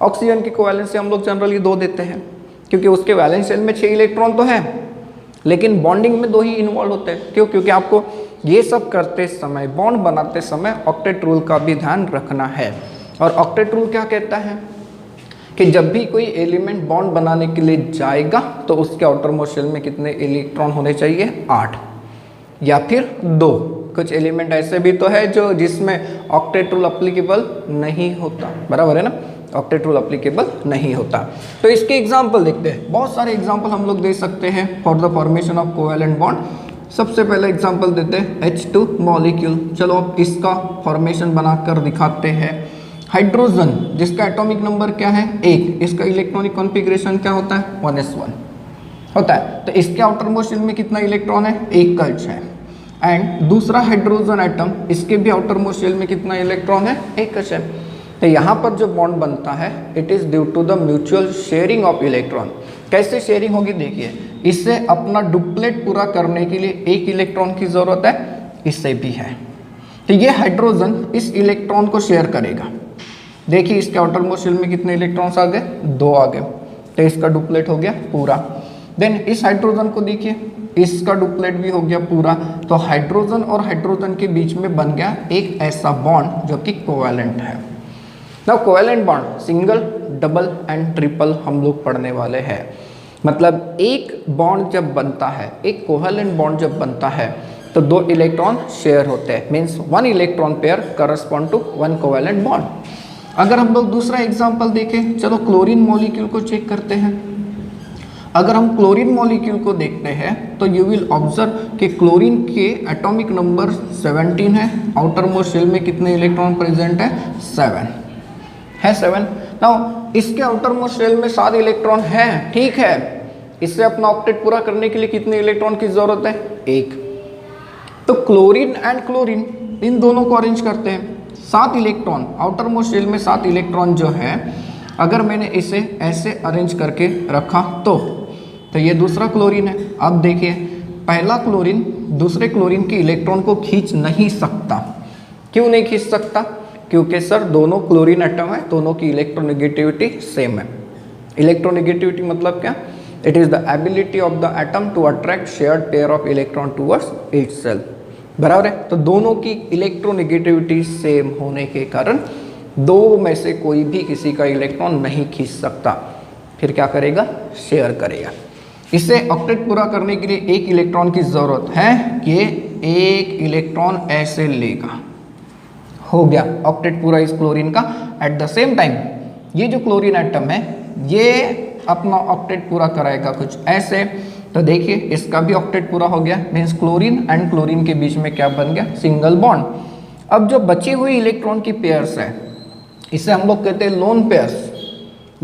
ऑक्सीजन की कोवैलेंसी हम लोग जनरली 2 देते हैं, क्योंकि उसके वैलेंस शेल में 6 इलेक्ट्रॉन तो है, लेकिन बॉन्डिंग में 2 ही इन्वॉल्व होते हैं। क्यों? क्योंकि आपको ये सब करते समय, बॉन्ड बनाते समय ऑक्टेट रूल का भी ध्यान रखना है। और ऑक्टेट रूल क्या कहता है कि जब भी कोई एलिमेंट बॉन्ड बनाने के लिए जाएगा तो उसके आउटर मोस्ट शेल में कितने इलेक्ट्रॉन होने चाहिए? 8 या फिर 2। कुछ एलिमेंट ऐसे भी तो है जो जिसमें ऑक्टेट रूल अप्लीकेबल नहीं होता, बराबर है ना? ऑक्टेट रूल अप्लीकेबल नहीं होता। तो इसके एग्जाम्पल देखते हैं, बहुत सारे एग्जाम्पल हम लोग दे सकते हैं for the formation of covalent bond. सबसे पहले एग्जाम्पल देते हैं H2 मॉलिक्यूल। चलो अब इसका फॉर्मेशन बनाकर दिखाते हैं। हाइड्रोजन जिसका एटॉमिक नंबर क्या है? 1, इसका इलेक्ट्रॉनिक कॉन्फ़िगरेशन क्या होता है? 1s1 होता है। तो इसके आउटर मोस्ट शेल में कितना इलेक्ट्रॉन है? 1 का है। एंड दूसरा हाइड्रोजन एटम, इसके भी आउटर मोस्ट शेल में कितना इलेक्ट्रॉन है? 1 का है। तो यहाँ पर जो बॉन्ड बनता है it is due to the mutual sharing of electron. कैसे शेयरिंग होगी? देखिए, इससे अपना डुप्लेट पूरा करने के लिए 1 इलेक्ट्रॉन की ज़रूरत है, इससे भी है। तो ये हाइड्रोजन इस इलेक्ट्रॉन को शेयर करेगा। देखिए इसके आउटर मोस्ट शेल में कितने इलेक्ट्रॉन्स आ गए? 2 आ गए, तो इसका डुप्लेट हो गया पूरा। देन इस हाइड्रोजन को देखिए, इसका डुप्लेट भी हो गया पूरा। तो हाइड्रोजन और हाइड्रोजन के बीच में बन गया एक ऐसा बॉन्ड जो कि कोवैलेंट है। Now covalent bond single, double and triple हम लोग पढ़ने वाले हैं। मतलब एक बॉन्ड जब बनता है, एक कोवैलेंट बॉन्ड जब बनता है तो 2 इलेक्ट्रॉन शेयर होते हैं, means 1 electron pair correspond to 1 covalent bond. अगर हम लोग दूसरा एग्जांपल देखें, चलो क्लोरीन मॉलिक्यूल को चेक करते हैं। अगर हम क्लोरीन मॉलिक्यूल को देखते हैं तो यू विल ऑब्जर्व कि क्लोरीन के एटॉमिक नंबर 17 है, आउटर मोस्ट शेल में कितने इलेक्ट्रॉन प्रेजेंट है? 7 है, 7। नाउ इसके आउटर मोस्ट शेल में 7 इलेक्ट्रॉन है, ठीक है। इससे अपना ऑक्टेट पूरा करने के लिए कितने इलेक्ट्रॉन की जरूरत है? 1। तो क्लोरीन एंड क्लोरीन इन दोनों को अरेंज करते हैं। 7 इलेक्ट्रॉन, आउटर मोस्ट शेल में 7 इलेक्ट्रॉन जो है, अगर मैंने इसे ऐसे अरेंज करके रखा तो ये दूसरा क्लोरीन है। अब देखिए, पहला क्लोरीन दूसरे क्लोरीन के इलेक्ट्रॉन को खींच नहीं सकता। क्यों नहीं खींच सकता? क्योंकि सर दोनों क्लोरीन एटम है, दोनों की इलेक्ट्रोनेगेटिविटी सेम है। इलेक्ट्रोनेगेटिविटी मतलब क्या? It is the ability of the atom to attract shared pair of electron towards itself, बराबर है। तो दोनों की इलेक्ट्रोनेगेटिविटी सेम होने के कारण 2 में से कोई भी किसी का इलेक्ट्रॉन नहीं खींच सकता। फिर क्या करेगा? शेयर करेगा। इसे ऑक्टेट पूरा करने के लिए 1 इलेक्ट्रॉन की जरूरत है कि 1 इलेक्ट्रॉन ऐसे लेगा, हो गया ऑक्टेट पूरा इस क्लोरीन का। एट द सेम टाइम ये जो क्लोरीन एटम है ये अपना ऑक्टेट पूरा कराएगा कुछ ऐसे। तो देखिए इसका भी ऑक्टेट पूरा हो गया, मीन्स क्लोरीन एंड क्लोरीन के बीच में क्या बन गया? Single bond. अब जो बची हुई इलेक्ट्रॉन की पेयर्स है इसे हम लोग कहते हैं लोन पेयर्स।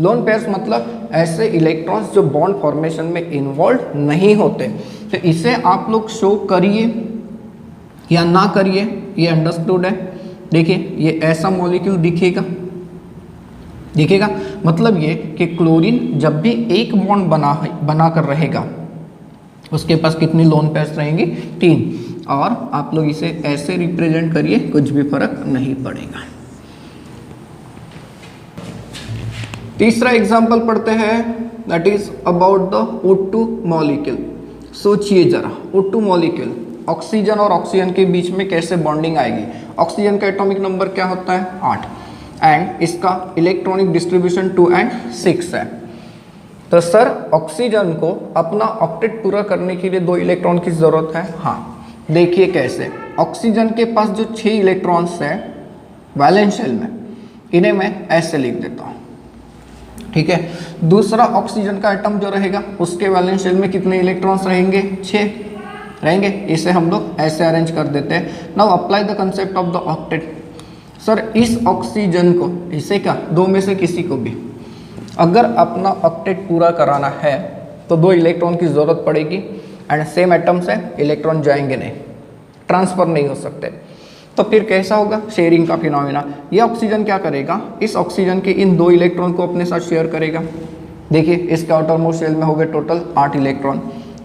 लोन पेयर्स मतलब ऐसे इलेक्ट्रॉन्स जो बॉन्ड फॉर्मेशन में इन्वॉल्व नहीं होते। तो इसे आप लोग शो करिए या ना करिए, ये अंडरस्टूड है। देखिए ये ऐसा मॉलिक्यूल दिखेगा, मतलब ये कि क्लोरीन जब भी एक बॉन्ड बना कर रहेगा उसके पास कितनी लोन पेयर्स रहेंगी? 3। और आप लोग इसे ऐसे रिप्रेजेंट करिए, कुछ भी फर्क नहीं पड़ेगा। तीसरा एग्जाम्पल पढ़ते हैं। That is about the O2 molecule. सोचिए जरा, O2 मॉलिक्यूल ऑक्सीजन और ऑक्सीजन के बीच में कैसे बॉन्डिंग आएगी। ऑक्सीजन का एटॉमिक नंबर क्या होता है 8 एंड इसका इलेक्ट्रॉनिक डिस्ट्रीब्यूशन 2 and 6 है। तो सर ऑक्सीजन को अपना ऑक्टेट पूरा करने के लिए 2 इलेक्ट्रॉन की जरूरत है। हाँ, देखिए कैसे। ऑक्सीजन के पास जो 6 इलेक्ट्रॉन्स है वैलेंस शेल में, इन्हें मैं ऐसे लिख देता हूँ, ठीक है। दूसरा ऑक्सीजन का एटम जो रहेगा उसके वैलेंस शेल में कितने इलेक्ट्रॉन्स रहेंगे 6 रहेंगे। इसे हम लोग ऐसे अरेंज कर देते हैं। Now apply the concept of the octet. Sir इस ऑक्सीजन को, इसे क्या, 2 में से किसी को भी अगर अपना ऑक्टेट पूरा कराना है तो 2 इलेक्ट्रॉन की जरूरत पड़ेगी एंड सेम एटम से इलेक्ट्रॉन जाएंगे नहीं, ट्रांसफर नहीं हो सकते। तो फिर कैसा होगा शेयरिंग का फिनोमेना। ये ऑक्सीजन क्या करेगा, इस ऑक्सीजन के इन 2 इलेक्ट्रॉन को अपने साथ शेयर करेगा। देखिए इसके आउटर मोस्ट शेल में हो गए टोटल 8 इलेक्ट्रॉन।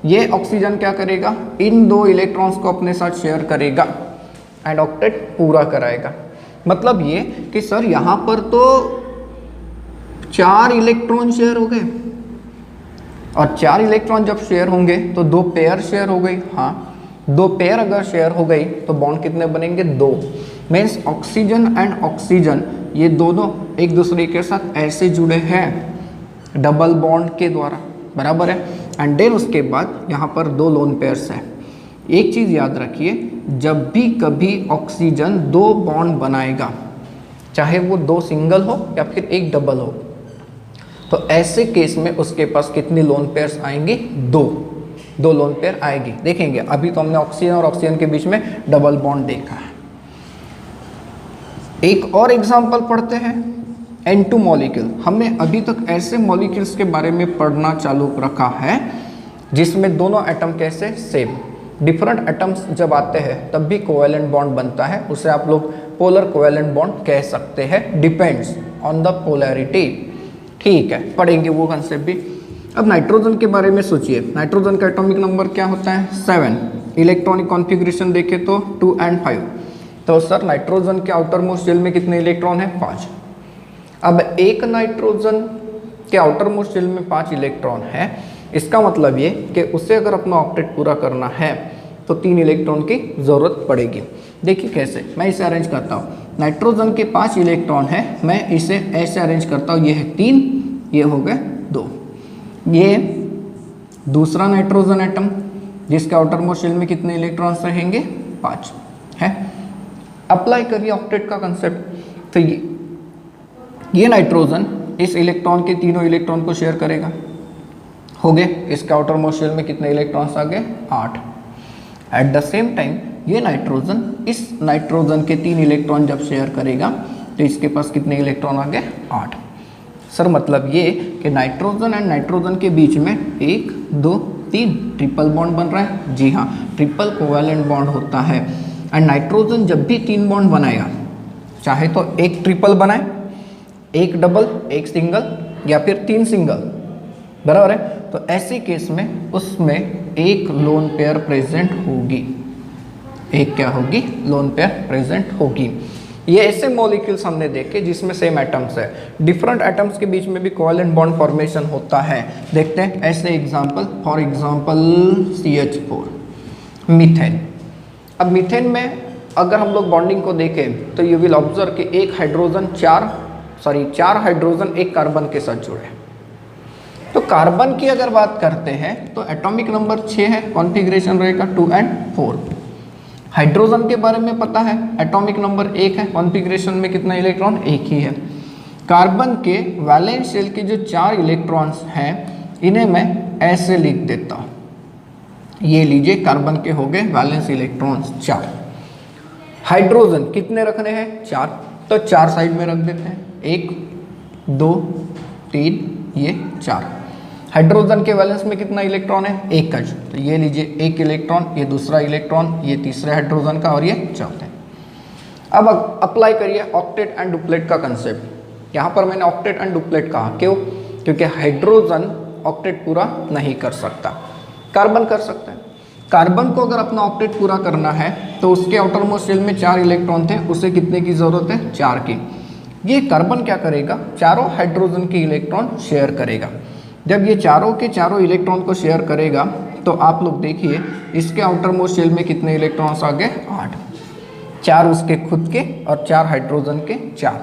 ये ऑक्सीजन क्या करेगा, इन 2 इलेक्ट्रॉन्स को अपने साथ शेयर करेगा एंड ऑक्टेट पूरा कराएगा। मतलब ये कि सर यहाँ पर तो 4 इलेक्ट्रॉन शेयर हो गए और 4 इलेक्ट्रॉन जब शेयर होंगे तो 2 पेयर शेयर हो गई। हाँ, 2 पेयर अगर शेयर हो गई तो बॉन्ड कितने बनेंगे 2। मीन्स ऑक्सीजन एंड ऑक्सीजन ये दोनों एक दूसरे के साथ ऐसे जुड़े हैं डबल बॉन्ड के द्वारा, बराबर है। एंड देन उसके बाद यहाँ पर 2 लोन पेयर्स हैं। एक चीज़ याद रखिए, जब भी कभी ऑक्सीजन 2 बॉन्ड बनाएगा, चाहे वो 2 सिंगल हो या फिर 1 डबल हो, तो ऐसे केस में उसके पास कितनी लोन पेयर्स आएंगी 2 लोन पेयर आएगी। देखेंगे अभी तो हमने ऑक्सीजन और ऑक्सीजन के बीच में डबल बॉन्ड देखा है। एक और एग्जांपल पढ़ते हैं, N2 मॉलिक्यूल। हमने अभी तक ऐसे मॉलिक्यूल्स के बारे में पढ़ना चालू रखा है जिसमें दोनों एटम कैसे सेम, डिफरेंट एटम्स जब आते हैं तब भी कोवेलेंट बॉन्ड बनता है। उसे आप लोग पोलर कोवेलेंट बॉन्ड कह सकते हैं, डिपेंड्स ऑन द पोलैरिटी। ठीक है, पढ़ेंगे वो कंसेप्ट भी। अब नाइट्रोजन के बारे में सोचिए। नाइट्रोजन का एटॉमिक नंबर क्या होता है 7। इलेक्ट्रॉनिक कॉन्फ़िगरेशन देखें तो 2 and 5। तो सर नाइट्रोजन के आउटर मोस्ट शेल में कितने इलेक्ट्रॉन है 5। अब एक नाइट्रोजन के आउटर मोस्ट शेल में 5 इलेक्ट्रॉन है, इसका मतलब ये कि उसे अगर अपना ऑक्टेट पूरा करना है तो 3 इलेक्ट्रॉन की ज़रूरत पड़ेगी। देखिए कैसे, मैं इसे अरेंज करता हूँ। नाइट्रोजन के 5 इलेक्ट्रॉन है, मैं इसे ऐसे अरेंज करता हूँ। ये है 3, ये हो गए 2। ये दूसरा नाइट्रोजन एटम जिसके आउटर मोस्ट शेल में कितने इलेक्ट्रॉन्स रहेंगे 5 है। अप्लाई करिए ऑक्टेट का कंसेप्ट। तो ये नाइट्रोजन इस इलेक्ट्रॉन के तीनों इलेक्ट्रॉन को शेयर करेगा, हो गए। इसके आउटर मोस्ट शेल में कितने इलेक्ट्रॉन्स आ गए 8। एट द सेम टाइम ये नाइट्रोजन इस नाइट्रोजन के 3 इलेक्ट्रॉन जब शेयर करेगा तो इसके पास कितने इलेक्ट्रॉन आ गए 8। सर मतलब ये कि नाइट्रोजन एंड नाइट्रोजन के बीच में 1 2 3 ट्रिपल बॉन्ड बन रहा है। जी हाँ, ट्रिपल कोवैलेंट बॉन्ड होता है। एंड नाइट्रोजन जब भी 3 बॉन्ड बनाएगा, चाहे तो 1 ट्रिपल बनाए, 1 डबल, 1 सिंगल या फिर 3 सिंगल, बराबर है। तो ऐसे केस में उसमें 1 लोन पेयर प्रेजेंट होगी। एक क्या होगी लोन पेयर प्रेजेंट होगी। ये ऐसे मॉलिक्यूल्स हमने देखे जिसमें सेम एटम्स है, डिफरेंट एटम्स के बीच में भी कोवैलेंट बॉन्ड फॉर्मेशन होता है। देखते हैं ऐसे example, for example CH4 methane. अब मीथेन में अगर हम लोग बॉन्डिंग को देखें तो यू विल ऑब्जर्व कि 1 हाइड्रोजन 4 हाइड्रोजन 1 कार्बन के साथ जुड़े। तो कार्बन की अगर बात करते हैं तो एटॉमिक नंबर 6 है, कॉन्फ़िगरेशन रहेगा 2 and 4। हाइड्रोजन के बारे में पता है, एटॉमिक नंबर 1 है, कॉन्फ़िगरेशन में कितना इलेक्ट्रॉन 1 ही है। कार्बन के वैलेंस शेल के जो 4 इलेक्ट्रॉन्स हैं इन्हें मैं ऐसे लिख देता हूँ। ये लीजिए कार्बन के हो गए वैलेंस इलेक्ट्रॉन्स 4। हाइड्रोजन कितने रखने हैं 4, तो 4 साइड में रख देते हैं, 1 2 3 ये 4। हाइड्रोजन के वैलेंस में कितना इलेक्ट्रॉन है 1 का, तो ये लीजिए 1 इलेक्ट्रॉन, ये दूसरा इलेक्ट्रॉन, ये तीसरे हाइड्रोजन का और ये चौथे। अब अप्लाई करिए ऑक्टेट एंड डुप्लेट का कंसेप्ट। यहाँ पर मैंने ऑक्टेट एंड डुप्लेट कहा, क्यों? क्योंकि हाइड्रोजन ऑक्टेट पूरा नहीं कर सकता, कार्बन कर सकता है। कार्बन को अगर अपना ऑक्टेट पूरा करना है तो उसके आउटर मोस्ट शेल में 4 इलेक्ट्रॉन थे, उसे कितने की जरूरत है 4 की। ये कार्बन क्या करेगा, चारों हाइड्रोजन के इलेक्ट्रॉन शेयर करेगा। जब ये चारों के चारों इलेक्ट्रॉन को शेयर करेगा तो आप लोग देखिए इसके आउटर मोस्ट शेल में कितने इलेक्ट्रॉन्स आ गए, 8, 4 उसके खुद के और 4 हाइड्रोजन के 4।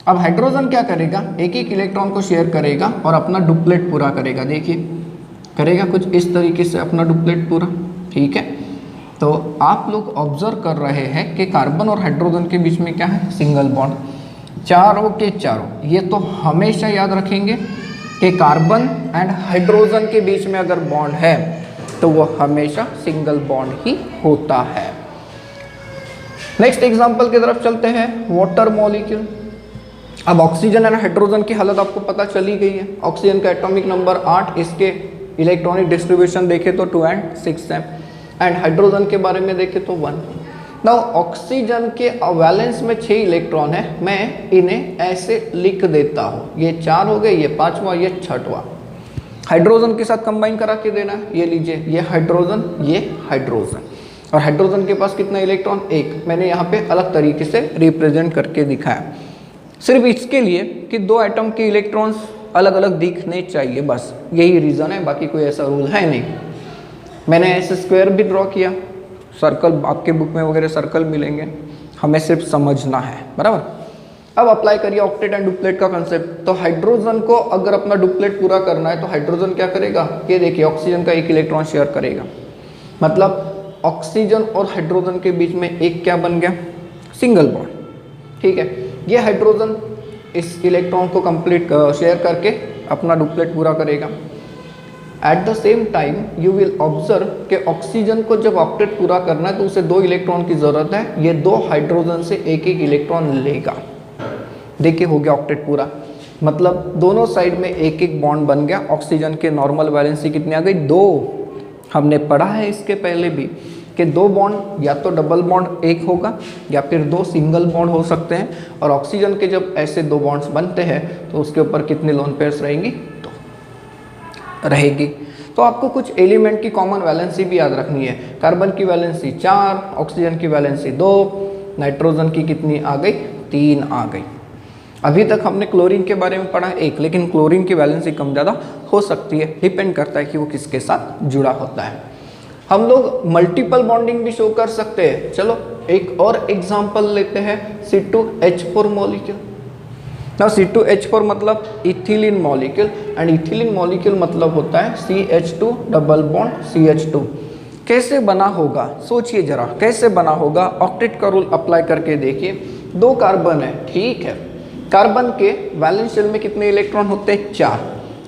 अब हाइड्रोजन क्या करेगा, एक एक इलेक्ट्रॉन को शेयर करेगा और अपना डुप्लेट पूरा करेगा। देखिए करेगा कुछ इस तरीके से अपना डुप्लेट पूरा, ठीक है। तो आप लोग ऑब्जर्व कर रहे हैं कि कार्बन और हाइड्रोजन के बीच में क्या है, सिंगल बॉन्ड। चारों के चारों, ये तो हमेशा याद रखेंगे कि कार्बन एंड हाइड्रोजन के बीच में अगर बॉन्ड है तो वो हमेशा सिंगल बॉन्ड ही होता है। नेक्स्ट एग्जांपल की तरफ चलते हैं, वाटर मॉलिक्यूल। अब ऑक्सीजन एंड हाइड्रोजन की हालत आपको पता चली गई है। ऑक्सीजन का एटॉमिक नंबर 8, इसके इलेक्ट्रॉनिक डिस्ट्रीब्यूशन देखे तो 2 and 6 है, एंड हाइड्रोजन के बारे में देखे तो 1। नाउ ऑक्सीजन के वैलेंस में 6 इलेक्ट्रॉन है, मैं इन्हें ऐसे लिख देता हूँ, ये 4 हो गए, ये 5वां, ये 6वां। हाइड्रोजन के साथ कंबाइन करा के देना, ये लीजिए, ये हाइड्रोजन, ये हाइड्रोजन, और हाइड्रोजन के पास कितना इलेक्ट्रॉन, 1। मैंने यहाँ पे अलग तरीके से रिप्रेजेंट करके दिखाया, सिर्फ इसके लिए कि 2 एटम के इलेक्ट्रॉन्स अलग अलग दिखने चाहिए, बस यही रीज़न है, बाकी कोई ऐसा रूल है नहीं। मैंने ऐसे स्क्वायर भी ड्रॉ किया, सर्कल आपके बुक में वगैरह सर्कल मिलेंगे, हमें सिर्फ समझना है, बराबर। अब अप्लाई करिए ऑक्टेट एंड डुप्लेट का कंसेप्ट। तो हाइड्रोजन को अगर अपना डुप्लेट पूरा करना है तो हाइड्रोजन क्या करेगा, ये देखिए ऑक्सीजन का 1 इलेक्ट्रॉन शेयर करेगा, मतलब ऑक्सीजन और हाइड्रोजन के बीच में एक क्या बन गया, सिंगल बॉन्ड, ठीक है। ये हाइड्रोजन इस इलेक्ट्रॉन को कंप्लीट शेयर करके अपना डुप्लेट पूरा करेगा। At the same time you will observe कि ऑक्सीजन को जब ऑक्टेट पूरा करना है तो उसे 2 इलेक्ट्रॉन की ज़रूरत है, ये 2 हाइड्रोजन से एक एक इलेक्ट्रॉन लेगा। देखिए हो गया ऑक्टेट पूरा, मतलब दोनों साइड में एक एक बॉन्ड बन गया। ऑक्सीजन के नॉर्मल वैलेंसी कितनी आ गई, 2। हमने पढ़ा है इसके पहले भी कि 2 बॉन्ड या तो डबल बॉन्ड एक होगा या फिर 2 सिंगल बॉन्ड हो सकते हैं, और ऑक्सीजन के जब ऐसे 2 बॉन्ड्स बनते हैं तो उसके ऊपर कितनी लोन पेयर्स रहेंगी, 2 रहेगी। तो आपको कुछ एलिमेंट की कॉमन वैलेंसी भी याद रखनी है। कार्बन की वैलेंसी 4, ऑक्सीजन की वैलेंसी 2, नाइट्रोजन की कितनी आ गई, 3 आ गई। अभी तक हमने क्लोरीन के बारे में पढ़ा 1, लेकिन क्लोरीन की वैलेंसी कम ज़्यादा हो सकती है, डिपेंड करता है कि वो किसके साथ जुड़ा होता है। हम लोग मल्टीपल बॉन्डिंग भी शो कर सकते हैं। चलो एक और एग्जांपल लेते हैं, C2H4 मॉलिक्यूल। ना C2H4 मतलब ethylene molecule, and ethylene molecule मतलब होता है CH2 डबल बॉन्ड CH2। कैसे बना होगा, सोचिए जरा कैसे बना होगा। ऑक्टेट का रूल अप्लाई करके देखिए, 2 कार्बन है, ठीक है। कार्बन के वैलेंस शेल में कितने इलेक्ट्रॉन होते हैं, 4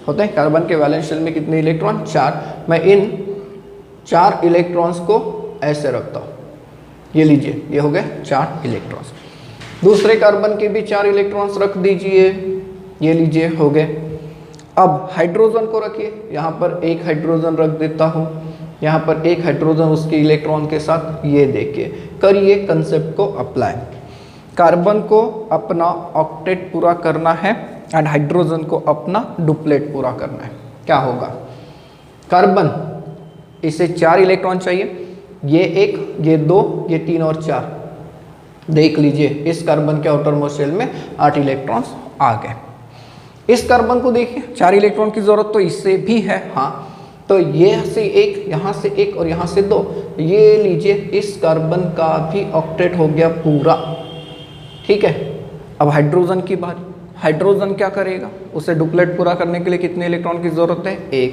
होते हैं। कार्बन के वैलेंस शेल में कितने इलेक्ट्रॉन, 4। मैं इन 4 इलेक्ट्रॉन्स को ऐसे रखता हूँ, ये लीजिए, ये हो गए 4 इलेक्ट्रॉन्स। दूसरे कार्बन के भी 4 इलेक्ट्रॉन्स रख दीजिए, ये लीजिए हो गए। अब हाइड्रोजन को रखिए, यहाँ पर एक हाइड्रोजन रख देता हूँ, यहाँ पर एक हाइड्रोजन उसके इलेक्ट्रॉन के साथ, ये देखिए, करिए कंसेप्ट को अप्लाई। कार्बन को अपना ऑक्टेट पूरा करना है एंड हाइड्रोजन को अपना डुप्लेट पूरा करना है। क्या होगा, कार्बन इसे 4 इलेक्ट्रॉन चाहिए, ये 1, ये 2, ये 3 और 4। देख लीजिए इस कार्बन के आउटर मोस्ट शेल में 8 इलेक्ट्रॉन्स आ गए। इस कार्बन को देखिए 4 इलेक्ट्रॉन की जरूरत तो इससे भी है, हाँ, तो ये से 1, यहाँ से 1 और यहाँ से 2, ये लीजिए इस कार्बन का भी ऑक्टेट हो गया पूरा, ठीक है। अब हाइड्रोजन की बात, हाइड्रोजन क्या करेगा, उसे डुप्लेट पूरा करने के लिए कितने इलेक्ट्रॉन की जरूरत है, 1।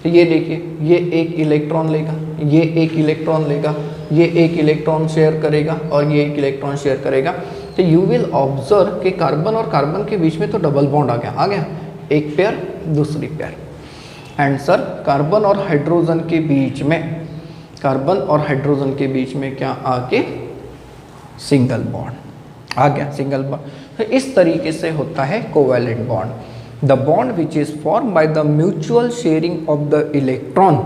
तो ये देखिए, ये 1 इलेक्ट्रॉन लेगा, ये 1 इलेक्ट्रॉन लेगा, ये 1 इलेक्ट्रॉन शेयर करेगा और ये 1 इलेक्ट्रॉन शेयर करेगा। तो यू विल ऑब्जर्व कि कार्बन और कार्बन के बीच में तो डबल बॉन्ड आ गया, एक पेयर दूसरी पेयर। एंड सर कार्बन और हाइड्रोजन के बीच में, कार्बन और हाइड्रोजन के बीच में क्या आ गया, सिंगल बॉन्ड आ गया, सिंगल बॉन्ड। तो इस तरीके से होता है covalent bond, the bond which is form by the mutual sharing of the electron,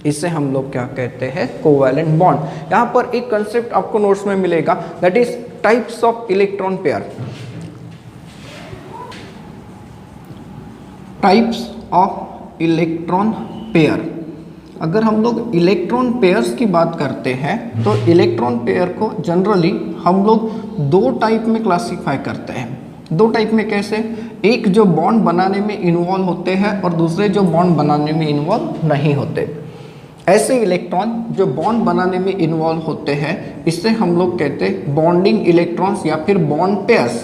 इसे हम लोग क्या कहते हैं, कोवैलेंट बॉन्ड। यहाँ पर एक कंसेप्ट आपको नोट्स में मिलेगा, that is types of electron pair. Types of electron pair, अगर हम लोग इलेक्ट्रॉन पेयर्स की बात करते हैं तो इलेक्ट्रॉन पेयर को जनरली हम लोग 2 टाइप में क्लासिफाई करते हैं। दो टाइप में कैसे, एक जो बॉन्ड बनाने में इन्वॉल्व होते हैं और दूसरे जो बॉन्ड बनाने में इन्वॉल्व नहीं होते। ऐसे इलेक्ट्रॉन जो बॉन्ड बनाने में इन्वॉल्व होते हैं इससे हम लोग कहते हैं बॉन्डिंग इलेक्ट्रॉन्स या फिर बॉन्ड पेयर्स।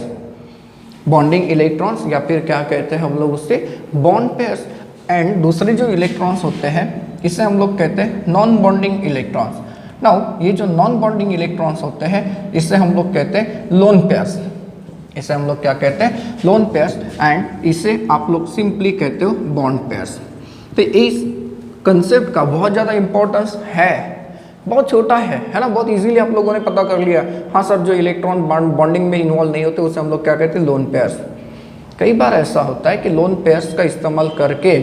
बॉन्डिंग इलेक्ट्रॉन्स या फिर क्या कहते हैं हम लोग उससे बॉन्ड पेयर्स। एंड दूसरे जो इलेक्ट्रॉन्स होते हैं इसे हम लोग कहते हैं नॉन बॉन्डिंग इलेक्ट्रॉन्स। नाउ ये जो नॉन बॉन्डिंग इलेक्ट्रॉन्स होते हैं इसे हम लोग कहते हैं लोन पेयर्स। इसे हम लोग क्या कहते हैं, लोन पेयर्स। एंड इसे आप लोग सिंपली कहते हो बॉन्ड पेयर्स। तो इस कंसेप्ट का बहुत ज़्यादा इंपॉर्टेंस है, बहुत छोटा है ना, बहुत इजीली आप लोगों ने पता कर लिया। हाँ सर, जो इलेक्ट्रॉन बॉन्डिंग में इन्वॉल्व नहीं होते उसे हम लोग क्या कहते हैं, लोन पेयर्स। कई बार ऐसा होता है कि लोन पेयर्स का इस्तेमाल करके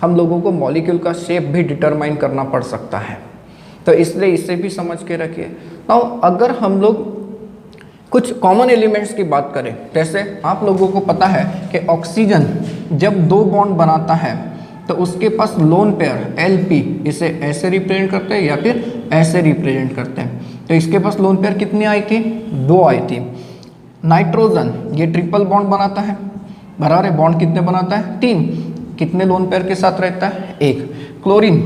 हम लोगों को मॉलिक्यूल का शेप भी डिटरमाइन करना पड़ सकता है, तो इसलिए इसे भी समझ के रखिए। नाउ अगर हम लोग कुछ कॉमन एलिमेंट्स की बात करें, जैसे आप लोगों को पता है कि ऑक्सीजन जब दो बॉन्ड बनाता है तो उसके पास लोन पेयर Lp, इसे ऐसे रिप्रेजेंट करते हैं या फिर ऐसे रिप्रेजेंट करते हैं। तो इसके पास लोन पेयर कितनी आई थी, 2 आई थी। नाइट्रोजन ये ट्रिपल बॉन्ड बनाता है, बराबर है, बॉन्ड कितने बनाता है, 3। कितने लोन पेयर के साथ रहता है, 1। क्लोरीन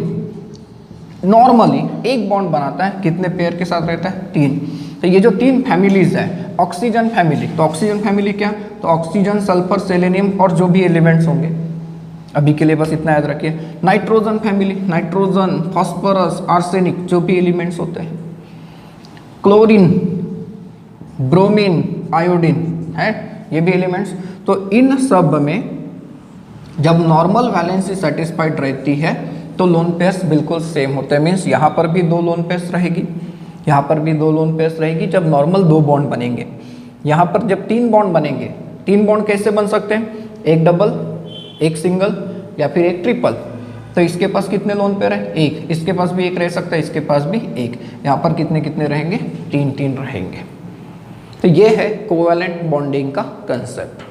नॉर्मली एक बॉन्ड बनाता है, कितने पेयर के साथ रहता है, 3। तो ये जो 3 फैमिलीज है, ऑक्सीजन फैमिली, तो ऑक्सीजन फैमिली क्या, तो ऑक्सीजन, सल्फर, सेलेनियम और जो भी एलिमेंट्स होंगे, अभी के लिए बस इतना याद रखिए। Nitrogen family, nitrogen, phosphorus, arsenic, जो भी एलिमेंट्स होते हैं। क्लोरीन, ब्रोमीन, आयोडीन है, ये भी एलिमेंट्स। तो इन सब में जब नॉर्मल वैलेंसी सेटिस्फाइड रहती है तो लोन पेयर्स बिल्कुल सेम होते हैं। मीन्स यहाँ पर भी 2 लोन पेयर्स रहेगी, यहाँ पर भी 2 लोन पेयर्स रहेगी जब नॉर्मल 2 बॉन्ड बनेंगे। यहाँ पर जब 3 बॉन्ड बनेंगे, 3 बॉन्ड कैसे बन सकते हैं, एक डबल, एक सिंगल या फिर एक ट्रिपल। तो इसके पास कितने लोन पेयर है, 1। इसके पास भी 1 रह सकता है, इसके पास भी 1। यहाँ पर कितने कितने रहेंगे, 3 रहेंगे। तो ये है कोवैलेंट बॉन्डिंग का कंसेप्ट।